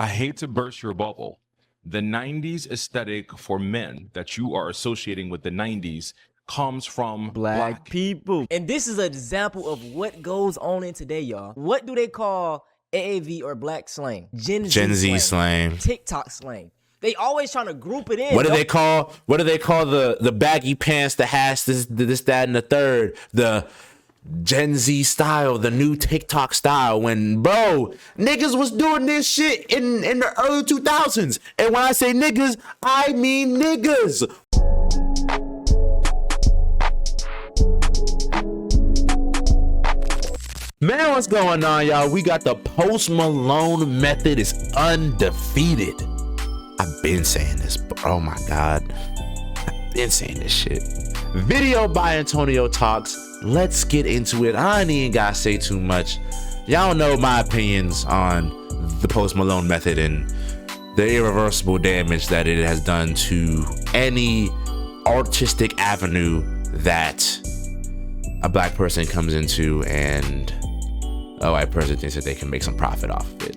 I hate to burst your bubble. The 90s aesthetic for men that you are associating with the 90s comes from black people. And this is an example of what goes on in today, y'all. What do they call AAV or black slang? Gen Z slang. TikTok slang. They always trying to group it in. What do they call the baggy pants that has this, that, and the third? The Gen Z style, the new TikTok style. When, bro, niggas was doing this shit in the early 2000s. And when I say niggas, I mean niggas. Man, what's going on, y'all? We got the Post Malone method is undefeated. I've been saying this, but oh my God. I've been saying this shit. Video by Antonio Talks. Let's get into it. I ain't even gotta say too much. Y'all know my opinions on the Post Malone method and the irreversible damage that it has done to any artistic avenue that a black person comes into and a white person thinks that they can make some profit off of it.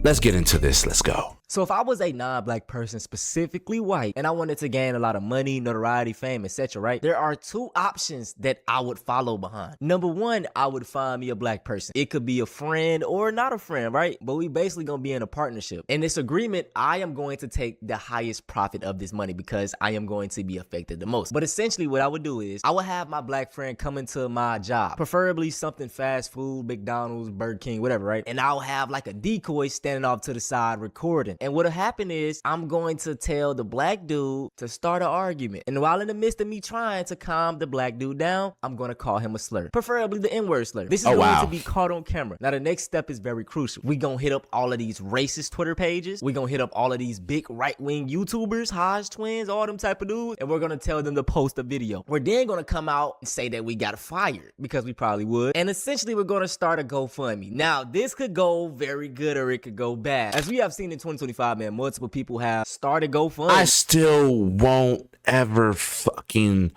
Let's get into this. Let's go. So if I was a non-black person, specifically white, and I wanted to gain a lot of money, notoriety, fame, etc., right? There are two options that I would follow behind. Number one, I would find me a black person. It could be a friend or not a friend, right? But we basically gonna be in a partnership. In this agreement, I am going to take the highest profit of this money because I am going to be affected the most. But essentially what I would do is I would have my black friend come into my job, preferably something fast food, McDonald's, Burger King, whatever, right? And I'll have like a decoy standing off to the side recording. And what'll happen is I'm going to tell the black dude to start an argument. And while in the midst of me trying to calm the black dude down, I'm going to call him a slur. Preferably the N-word slur. This is going to be caught on camera. Now, the next step is very crucial. We're going to hit up all of these racist Twitter pages. We're going to hit up all of these big right-wing YouTubers, Hodge twins, all them type of dudes. And we're going to tell them to post a video. We're then going to come out and say that we got fired because we probably would. And essentially, we're going to start a GoFundMe. Now, this could go very good or it could go bad. As we have seen in 2025, man, multiple people have started GoFundMe. I still won't ever fucking...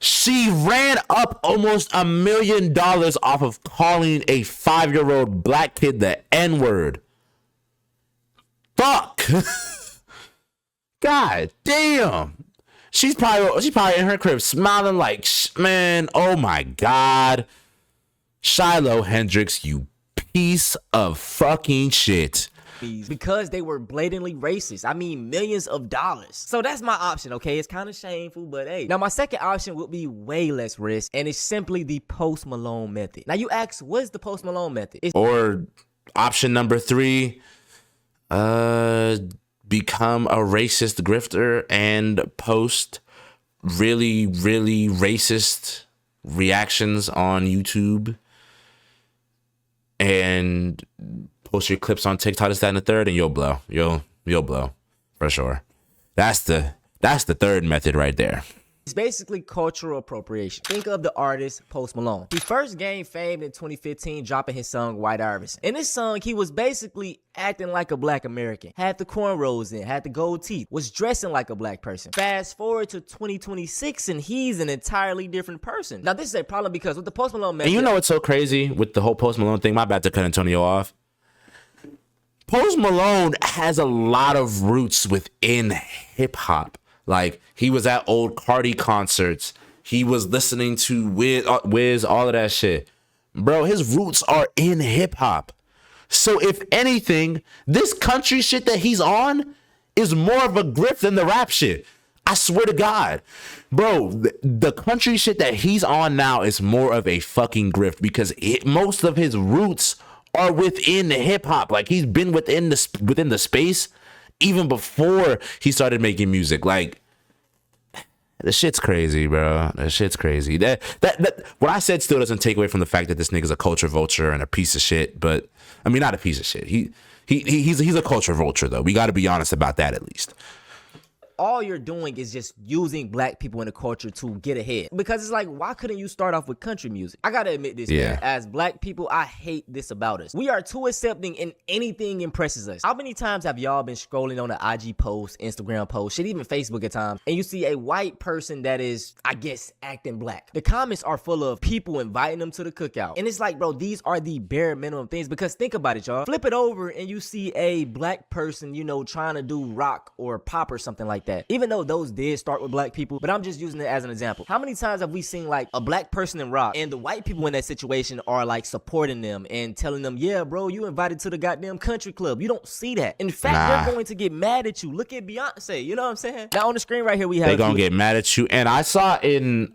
She ran up almost $1 million off of calling a 5-year-old black kid the N-word. Fuck. God damn. She's probably in her crib smiling like, man, oh my God. Shiloh Hendrix, you piece of fucking shit. Because they were blatantly racist. I mean, millions of dollars. So that's my option, okay? It's kind of shameful, but hey. Now, my second option would be way less risk, and it's simply the Post Malone method. Now, you ask, what's the Post Malone method? Or option number 3, become a racist grifter and post really, really racist reactions on YouTube and post your clips on TikTok, this, that, and the third, and you'll blow. You'll blow for sure. That's the third method right there. It's basically cultural appropriation. Think of the artist Post Malone. He first gained fame in 2015, dropping his song White Iverson. In this song, he was basically acting like a black American. Had the cornrows in, had the gold teeth, was dressing like a black person. Fast forward to 2026 and he's an entirely different person. Now, this is a problem because with the Post Malone method... And you know what's so crazy with the whole Post Malone thing? My bad to cut Antonio off. Post Malone has a lot of roots within hip hop. Like, he was at old Cardi concerts. He was listening to Wiz, all of that shit. Bro, his roots are in hip hop. So if anything, this country shit that he's on is more of a grift than the rap shit. I swear to God. Bro, the country shit that he's on now is more of a fucking grift because most of his roots are within hip hop. Like, he's been within the space even before he started making music. Like, the shit's crazy, bro. The shit's crazy. That what I said still doesn't take away from the fact that this nigga's a culture vulture and a piece of shit. But I mean, not a piece of shit. He's a culture vulture though. We got to be honest about that at least. all you're doing is just using black people in the culture to get ahead. Because it's like, why couldn't you start off with country music? I gotta admit this, man. As black people, I hate this about us. We are too accepting and anything impresses us. How many times have y'all been scrolling on an IG post, Instagram post, shit, even Facebook at times, and you see a white person that is, I guess, acting black? The comments are full of people inviting them to the cookout. And it's like, bro, these are the bare minimum things. Because think about it, y'all. Flip it over and you see a black person, you know, trying to do rock or pop or something like that. Even though those did start with black people, but I'm just using it as an example. How many times have we seen like a black person in rock and the white people in that situation are like supporting them and telling them, yeah, bro, you invited to the goddamn country club? You don't see that. In fact, they're going to get mad at you. Look at Beyonce. You know what I'm saying? Now on the screen right here, we have. They're going to get mad at you. And I saw in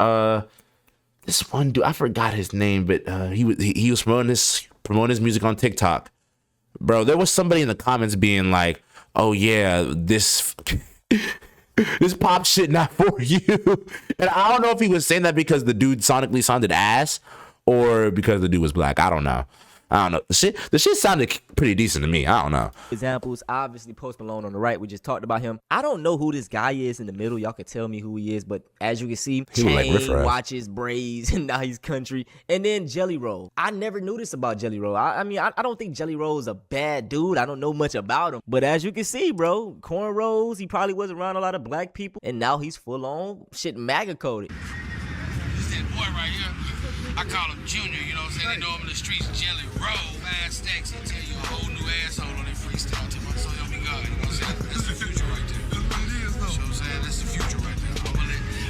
this one dude, I forgot his name, but he was promoting his music on TikTok. Bro, there was somebody in the comments being like, oh yeah, this pop shit not for you. And I don't know if he was saying that because the dude sonically sounded ass or because the dude was black. I don't know. The shit sounded pretty decent to me. I don't know. Examples, obviously Post Malone on the right. We just talked about him. I don't know who this guy is in the middle. Y'all could tell me who he is, but as you can see, chain, watches, braids, and now he's country. And then Jelly Roll. I never knew this about Jelly Roll. I mean, I don't think Jelly Roll is a bad dude. I don't know much about him. But as you can see, bro, cornrows, he probably was around a lot of black people. And now he's full on shit MAGA coded. This that boy right here. I call him Junior, you know what I'm saying? They know him in the streets, Jelly Roll. Fast stacks, he'll tell you a whole new asshole on that freestyle to my son, help me God. You know what I'm saying? That's the future right there. That's what it is, though. You know what I'm saying? That's the future right there.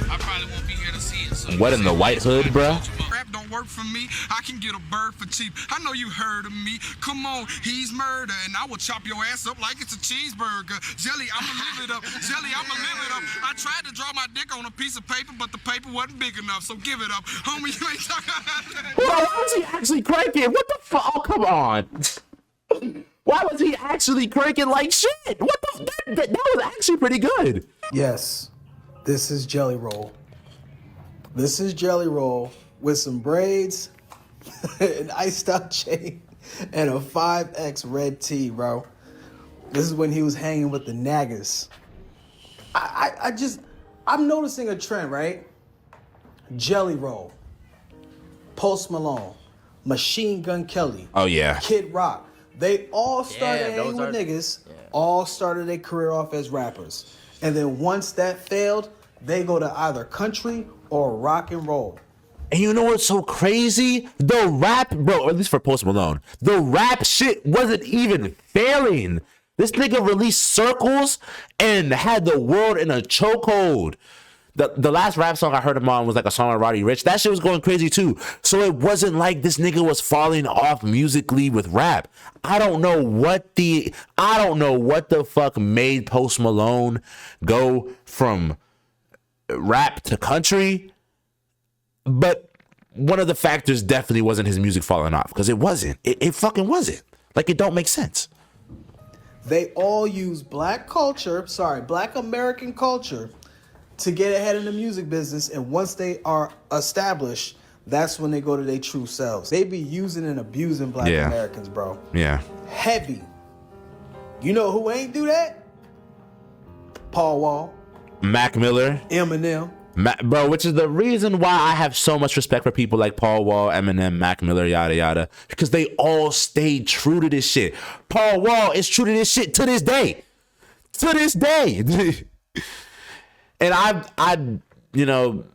I probably won't be here to see it. So what in the white hood, bro? Rap don't work for me. I can get a bird for cheap. I know you heard of me. Come on, he's murder, and I will chop your ass up like it's a cheeseburger. Jelly, I'ma live it up. Jelly, I'ma live it up. I tried to draw my dick on a piece of paper, but the paper wasn't big enough, so give it up. Homie, you ain't talking about that. Why was he actually cranking? What the fuck? Oh, come on. Why was he actually cranking like shit? What the? That was actually pretty good. Yes, this is Jelly Roll. This is Jelly Roll with some braids, an iced out chain, and a 5X red tee, bro. This is when he was hanging with the naggers. I'm noticing a trend, right? Jelly Roll, Post Malone, Machine Gun Kelly. Oh, yeah. Kid Rock. They all started hanging with niggas, all started their career off as rappers. And then once that failed, they go to either country or rock and roll. And you know what's so crazy? The rap, bro, or at least for Post Malone, the rap shit wasn't even failing. This nigga released Circles and had the world in a chokehold. The last rap song I heard him on was like a song with Roddy Ricch. That shit was going crazy too. So it wasn't like this nigga was falling off musically with rap. I don't know what the fuck made Post Malone go from rap to country. But one of the factors definitely wasn't his music falling off, because it wasn't. It fucking wasn't. Like, it don't make sense. They all use black American culture to get ahead in the music business, and once they are established, that's when they go to their true selves. They be using and abusing black Americans, bro. Yeah. Heavy. You know who ain't do that? Paul Wall. Mac Miller. Eminem. Bro, which is the reason why I have so much respect for people like Paul Wall, Eminem, Mac Miller, yada yada, because they all stayed true to this shit. Paul Wall is true to this shit to this day. To this day. And I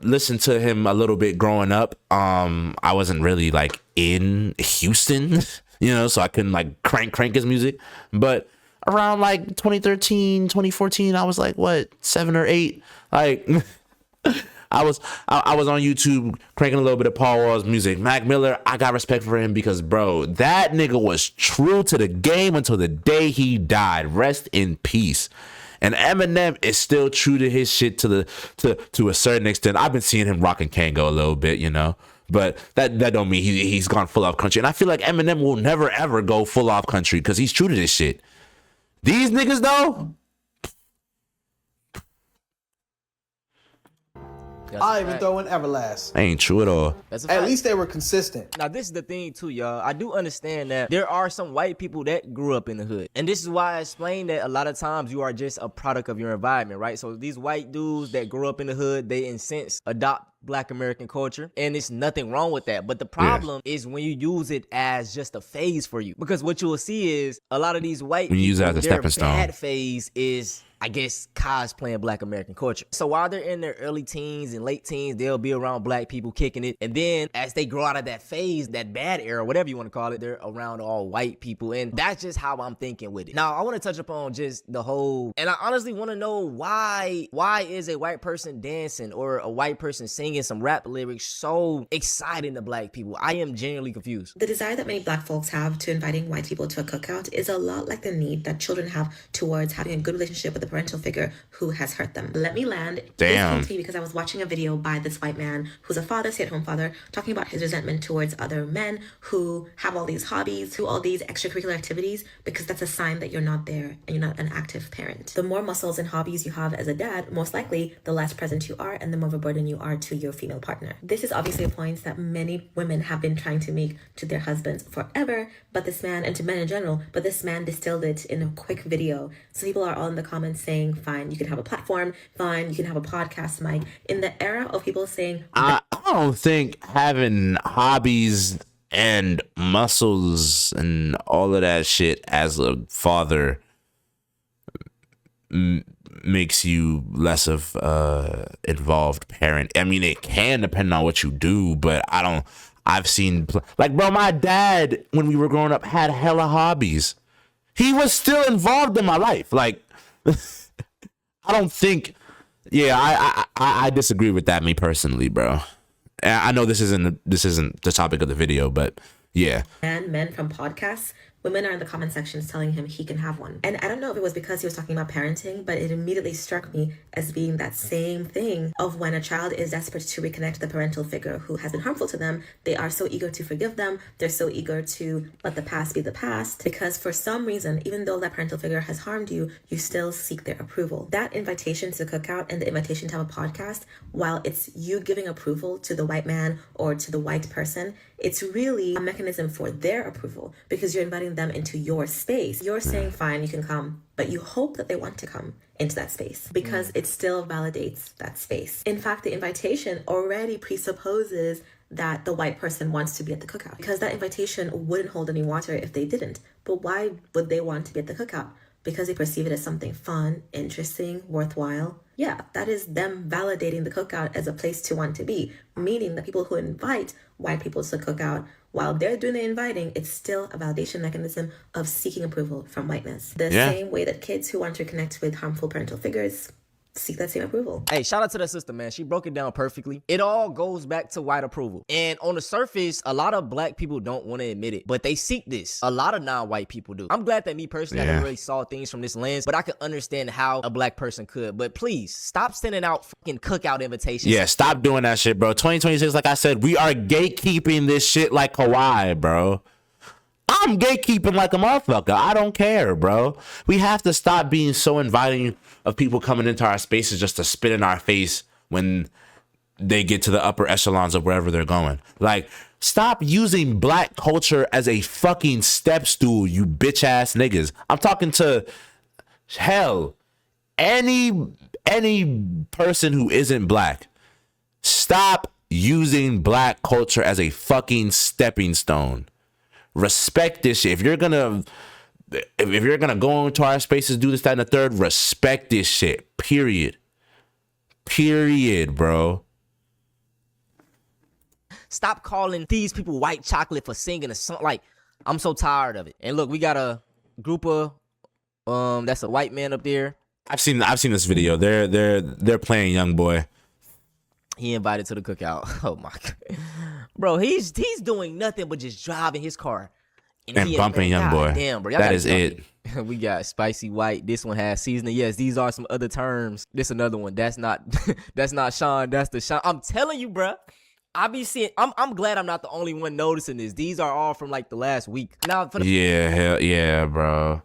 listened to him a little bit growing up. I wasn't really like in Houston, so I couldn't like crank his music. But around like 2013, 2014, I was like, what, 7 or 8? Like I was on YouTube cranking a little bit of Paul Wall's music. Mac Miller, I got respect for him because, bro, that nigga was true to the game until the day he died. Rest in peace. And Eminem is still true to his shit to a certain extent. I've been seeing him rocking Kango a little bit, but that don't mean he's gone full off country. And I feel like Eminem will never ever go full off country because he's true to this shit. These niggas though. That's a I'll even fact. throw in Everlast. Ain't true at all. That's a At fact. least they were consistent. Now, this is the thing, too, y'all. I do understand that there are some white people that grew up in the hood. And this is why I explained that a lot of times you are just a product of your environment, right? So these white dudes that grew up in the hood, they, in sense, adopt Black American culture, and it's nothing wrong with that. But the problem is when you use it as just a phase for you, because what you will see is a lot of these white When you use it people, as a their stepping stone. bad phase is, I guess, cosplaying Black American culture. So while they're in their early teens and late teens, they'll be around Black people kicking it, and then as they grow out of that phase, that bad era, whatever you want to call it, they're around all white people, and that's just how I'm thinking with it. Now, I want to touch upon just the whole, and I honestly want to know why is a white person dancing or a white person singing some rap lyrics so exciting to Black people? I am genuinely confused. The desire that many Black folks have to inviting white people to a cookout is a lot like the need that children have towards having a good relationship with a parental figure who has hurt them. Let me land. This Damn. came to me because I was watching a video by this white man who's a father, stay-at-home father, talking about his resentment towards other men who have all these hobbies, who all these extracurricular activities, because that's a sign that you're not there and you're not an active parent. The more muscles and hobbies you have as a dad, most likely the less present you are and the more of a burden you are to your female partner. This is obviously a point that many women have been trying to make to their husbands forever, but this man, and to men in general, but this man distilled it in a quick video. So people are all in the comments saying, fine, you can have a platform, fine, you can have a podcast mic. In the era of people saying, I don't think having hobbies and muscles and all of that shit as a father makes you less of involved parent. I mean, it can depend on what you do, but I've seen like, bro, my dad when we were growing up had hella hobbies. He was still involved in my life. Like, I don't think. Yeah, I disagree with that, me personally, bro. And I know this isn't the topic of the video, but yeah. and men from podcasts, women are in the comment sections telling him he can have one. And I don't know if it was because he was talking about parenting, but it immediately struck me as being that same thing of when a child is desperate to reconnect with the parental figure who has been harmful to them. They are so eager to forgive them. They're so eager to let the past be the past, because for some reason, even though that parental figure has harmed you, you still seek their approval. That invitation to the cookout and the invitation to have a podcast, while it's you giving approval to the white man or to the white person, it's really a mechanism for their approval, because you're inviting them into your space. You're saying, fine, you can come, but you hope that they want to come into that space because it still validates that space. In fact, the invitation already presupposes that the white person wants to be at the cookout, because that invitation wouldn't hold any water if they didn't. But why would they want to be at the cookout? Because they perceive it as something fun, interesting, worthwhile. Yeah, that is them validating the cookout as a place to want to be, meaning that people who invite white people to the cookout, while they're doing the inviting, it's still a validation mechanism of seeking approval from whiteness. The same way that kids who want to connect with harmful parental figures seek that same approval. Hey, shout out to that sister, man. She broke it down perfectly. It all goes back to white approval. And on the surface, a lot of Black people don't want to admit it, but they seek this. A lot of non-white people do. I'm glad that me personally, I never really saw things from this lens, but I could understand how a Black person could. But please, stop sending out fucking cookout invitations. Yeah, stop doing that shit, bro. 2026, like I said, we are gatekeeping this shit like Kawhi, bro. I'm gatekeeping like a motherfucker. I don't care, bro. We have to stop being so inviting of people coming into our spaces just to spit in our face when they get to the upper echelons of wherever they're going. Like, stop using Black culture as a fucking step stool, you bitch ass niggas. I'm talking to, hell, any person who isn't Black. Stop using Black culture as a fucking stepping stone. Respect this shit. If you're gonna go into our spaces, do this, that, and the third, respect this shit. Period, bro. Stop calling these people white chocolate for singing a song. Like, I'm so tired of it. And look, we got a group of that's a white man up there. I've seen this video. They're playing Young Boy. He invited to the cookout. Oh my God. Bro, he's doing nothing but just driving his car. And bumping Young Boy. Damn, bro. That is it. We got spicy white. This one has seasoning. Yes, these are some other terms. This another one. That's not Sean. That's the Sean. I'm telling you, bro. I be seeing. I'm glad I'm not the only one noticing this. These are all from like the last week. Now, for the Hell yeah, bro.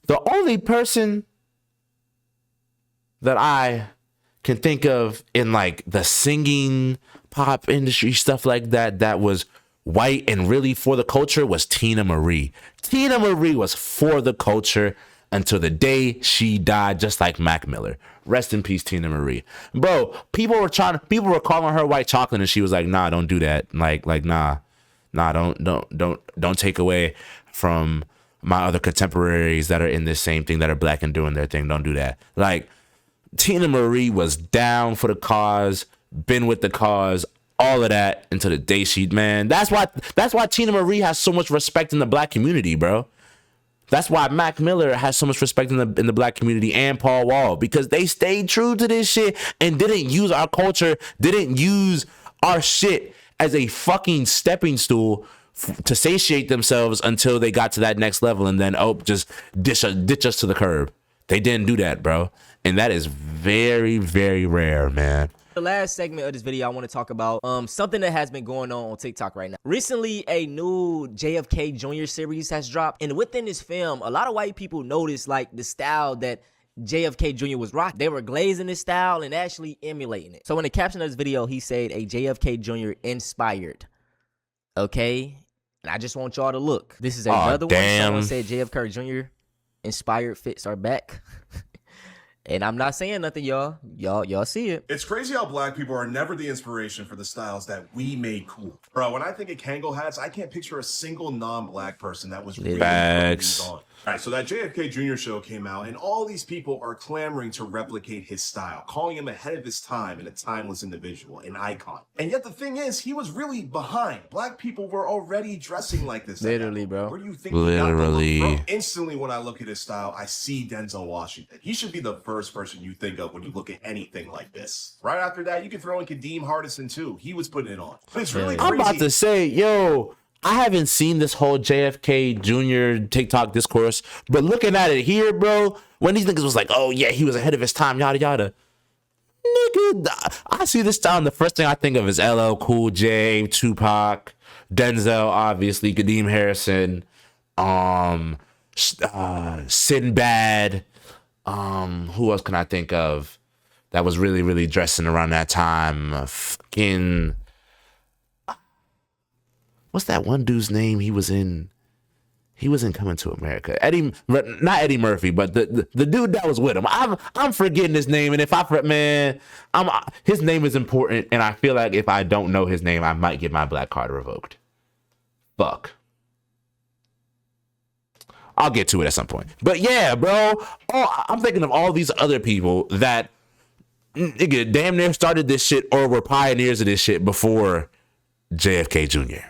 The only person that I can think of in like the singing pop industry, stuff like that, that was white and really for the culture was Tina Marie. Tina Marie was for the culture until the day she died, just like Mac Miller. Rest in peace, Tina Marie. Bro, people were calling her white chocolate, and she was like, nah, don't do that. Nah, don't take away from my other contemporaries that are in this same thing, that are black and doing their thing. Don't do that. Like, Tina Marie was down for the cause, been with the cause, all of that until the day she, man. That's why Tina Marie has so much respect in the black community, bro. That's why Mac Miller has so much respect in the black community, and Paul Wall, because they stayed true to this shit and didn't use our culture, didn't use our shit as a fucking stepping stool to satiate themselves until they got to that next level, and then just ditch us to the curb. They didn't do that, bro, and that is very, very rare, man. The last segment of this video, I want to talk about something that has been going on TikTok right now. Recently, a new JFK Jr. series has dropped, and within this film, a lot of white people noticed like the style that JFK Jr. was rocking. They were glazing this style and actually emulating it. So in the caption of this video, he said a JFK Jr. inspired. Okay? And I just want y'all to look. This is another one. Someone said JFK Jr. inspired fits are back. And I'm not saying nothing, y'all. Y'all see it. It's crazy how black people are never the inspiration for the styles that we made cool. Bro, when I think of Kangol hats, I can't picture a single non-black person that was really Facts. on. All right, so that JFK Jr. show came out, and all these people are clamoring to replicate his style, calling him ahead of his time and a timeless individual, an icon. And yet the thing is, he was really behind. Black people were already dressing like this. Literally, bro. Where do you think Literally. Bro, instantly when I look at his style, I see Denzel Washington. He should be the first person you think of when you look at anything like this. Right after that, you can throw in Kadeem Hardison too. He was putting it on. But it's really crazy. I'm about to say, yo, I haven't seen this whole JFK Jr. TikTok discourse, but looking at it here, bro, when these niggas was like, oh yeah, he was ahead of his time, yada yada. Nigga, I see this style, and the first thing I think of is LL Cool J, Tupac, Denzel, obviously, Kadeem Harrison, Sinbad. Who else can I think of that was really, really dressing around that time? Fucking, what's that one dude's name? He was in Coming to America. Not Eddie Murphy, but the dude that was with him. I'm forgetting his name, and if his name is important, and I feel like if I don't know his name, I might get my black card revoked. Fuck. I'll get to it at some point. But yeah, bro, I'm thinking of all these other people that nigga damn near started this shit or were pioneers of this shit before JFK Jr.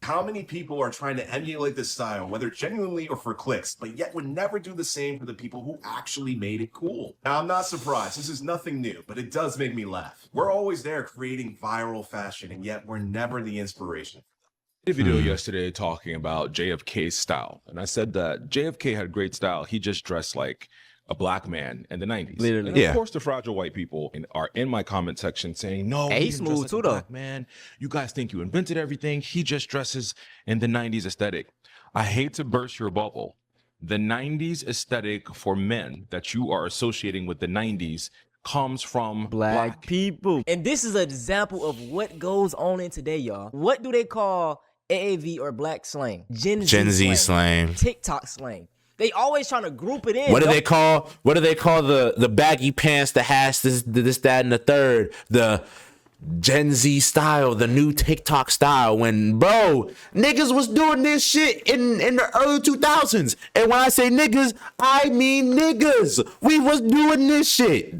How many people are trying to emulate this style, whether genuinely or for clicks, but yet would never do the same for the people who actually made it cool? Now, I'm not surprised. This is nothing new, but it does make me laugh. We're always there creating viral fashion, and yet we're never the inspiration. I did a video yesterday talking about JFK's style, and I said that JFK had great style. He just dressed like a black man in the 90s. Literally. And of course, the fragile white people are in my comment section saying, no, Hey, he he's didn't dress smooth like too, a though. black man. You guys think you invented everything. He just dresses in the 90s aesthetic. I hate to burst your bubble. The 90s aesthetic for men that you are associating with the 90s comes from Black people. And this is an example of what goes on in today, y'all. What do they call AAV or black slang? Gen Z slang. TikTok slang. They always trying to group it in. What do they call the baggy pants that has this, that, and the third? The Gen Z style, the new TikTok style. When, bro, niggas was doing this shit in the early 2000s. And when I say niggas, I mean niggas. We was doing this shit.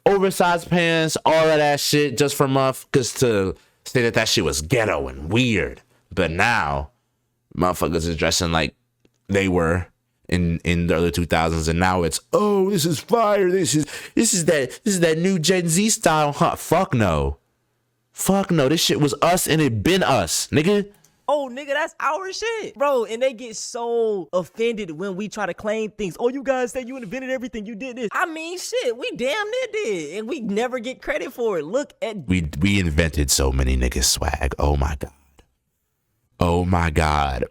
Oversized pants, all of that shit, just for motherfuckers to say that shit was ghetto and weird. But now, motherfuckers is dressing like they were in the early 2000s, and now it's, oh, this is fire. This is that new Gen Z style. Huh? Fuck no. This shit was us, and it been us, nigga. Oh, nigga, that's our shit. Bro, and they get so offended when we try to claim things. Oh, you guys say you invented everything. You did this. I mean, shit, we damn near did. And we never get credit for it. Look at... We invented so many niggas swag. Oh, my God.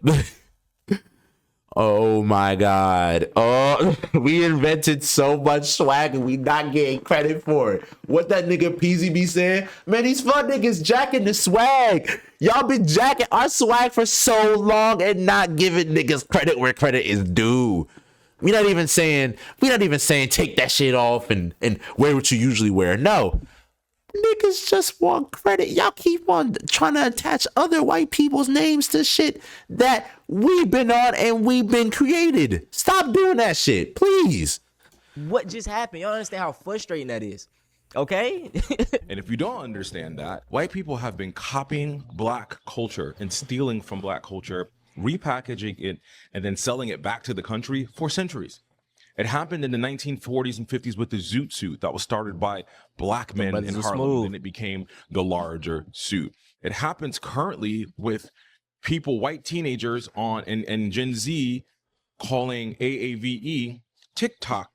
Oh my God. Oh, we invented so much swag and we not getting credit for it. What that nigga Peasy be saying? Man, these fun niggas jacking the swag. Y'all been jacking our swag for so long and not giving niggas credit where credit is due. We not even saying take that shit off and wear what you usually wear. No. Niggas just want credit. Y'all keep on trying to attach other white people's names to shit that we've been on and we've been created. Stop doing that shit, please. What just happened? Y'all understand how frustrating that is? Okay? And if you don't understand that, white people have been copying black culture and stealing from black culture, repackaging it, and then selling it back to the country for centuries. It happened in the 1940s and 50s with the zoot suit that was started by black men in Harlem, and it became the larger suit. It happens currently with people, white teenagers and Gen Z calling AAVE TikTok.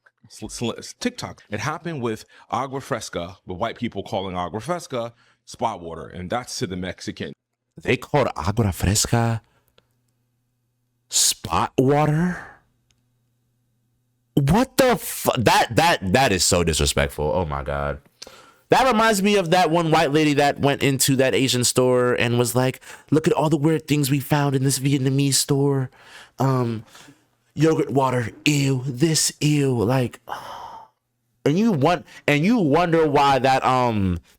It happened with agua fresca, with white people calling agua fresca spot water, and that's to the Mexican. They called agua fresca spot water? What the fuck? That is so disrespectful. Oh my God. That reminds me of that one white lady that went into that Asian store and was like, look at all the weird things we found in this Vietnamese store. Yogurt water, ew, this ew. Like, and you wonder why that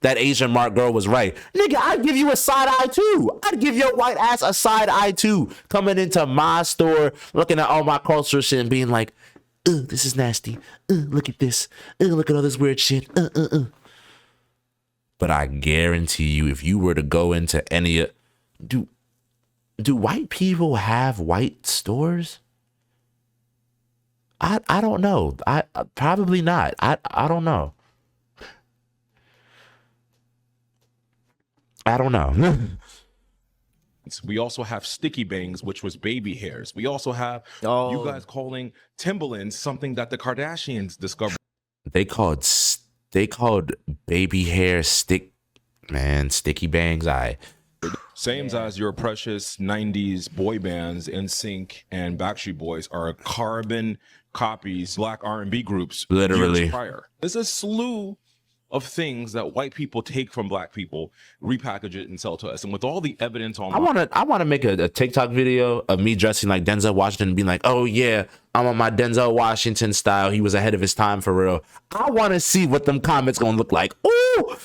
Asian mark girl was right. Nigga, I'd give you a side eye too. I'd give your white ass a side eye too. Coming into my store, looking at all my culture shit and being like, this is nasty. Look at this. Look at all this weird shit. But I guarantee you, if you were to go into any, do white people have white stores? I don't know. I probably not. I don't know. I don't know. We also have sticky bangs, which was baby hairs. We also have you guys calling Timberlands something that the Kardashians discovered. They called baby hair sticky bangs. Same as your precious 90s boy bands, NSYNC and Backstreet Boys are carbon copies, black R&B groups. Literally. Years prior. There's a slew of things that white people take from black people, repackage it, and sell to us. And with all the evidence on, I want to make a TikTok video of me dressing like Denzel Washington and being like, oh yeah, I'm on my Denzel Washington style. He was ahead of his time for real. I want to see what them comments gonna look like. Ooh,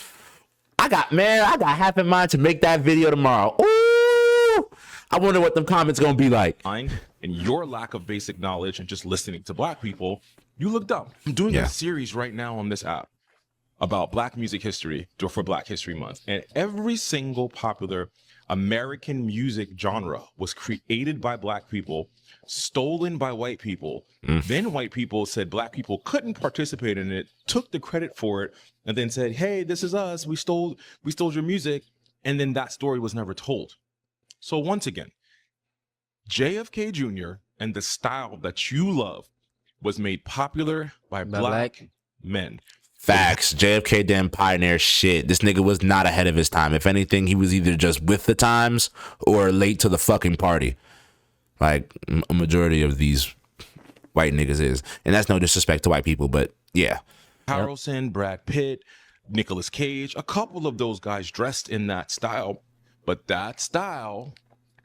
I got half in mind to make that video tomorrow. Ooh, I wonder what them comments gonna be like. And your lack of basic knowledge and just listening to black people, you look dumb. I'm doing a series right now on this app about black music history for Black History Month. And every single popular American music genre was created by black people, stolen by white people. Then white people said black people couldn't participate in it, took the credit for it, and then said, hey, this is us. We stole your music. And then that story was never told. So once again, JFK Jr. and the style that you love was made popular by black men. Facts. JFK didn't pioneer shit. This nigga was not ahead of his time. If anything, he was either just with the times or late to the fucking party. Like a majority of these white niggas is. And that's no disrespect to white people, but yeah. Harrelson, Brad Pitt, Nicolas Cage, a couple of those guys dressed in that style. But that style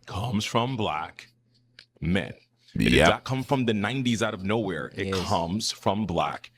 comes from black men. It did not come from the 90s out of nowhere. It comes from black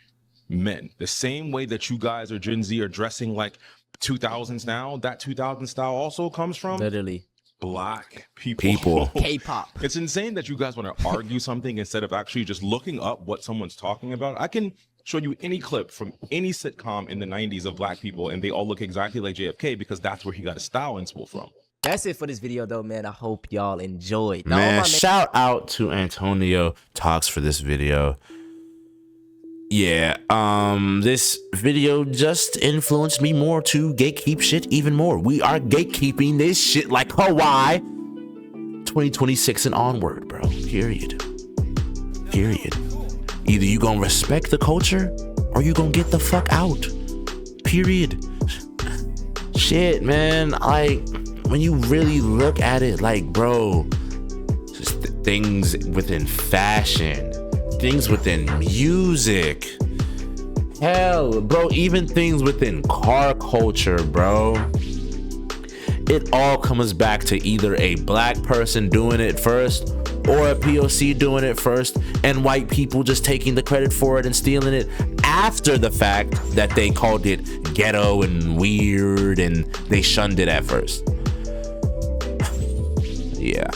men. The same way that you guys or Gen Z are dressing like 2000s now, that 2000 style also comes from Literally black people. K-pop. It's insane that you guys want to argue something instead of actually just looking up what someone's talking about. I can show you any clip from any sitcom in the 90s of black people and they all look exactly like JFK because that's where he got his style inspo from. That's it for this video though, man. I hope y'all enjoyed. Man, shout out to Antonio Talks for this video. Yeah, this video just influenced me more to gatekeep shit even more. We are gatekeeping this shit like Hawaii 2026 and onward, bro. Period. Either you gonna respect the culture or you gonna get the fuck out. Period. Shit, man. Like, when you really look at it, like, bro, things within fashion, things within music, hell, bro, even things within car culture, bro. It all comes back to either a black person doing it first or a POC doing it first, and white people just taking the credit for it and stealing it after the fact that they called it ghetto and weird and they shunned it at first. Yeah.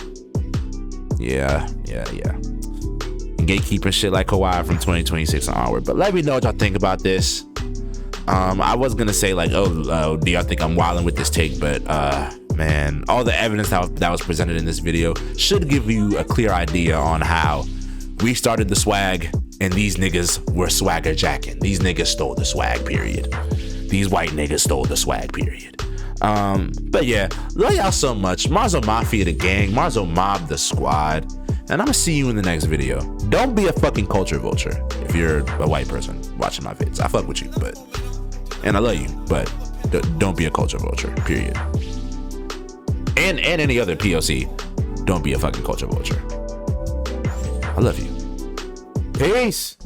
And gatekeeper shit like Kawhi from 2026 onward. But let me know what y'all think about this. I was gonna say like, oh, do y'all think I'm wilding with this take? But man, all the evidence that was presented in this video should give you a clear idea on how we started the swag and these niggas were swagger jacking. These niggas stole the swag, period. These white niggas stole the swag, period. But yeah, love y'all so much. Marso Mafia the gang, Marso Mob the squad, and I'm gonna see you in the next video. Don't be a fucking culture vulture if you're a white person watching my vids. I fuck with you, and I love you, but don't be a culture vulture, period. And any other POC, don't be a fucking culture vulture. I love you. Peace.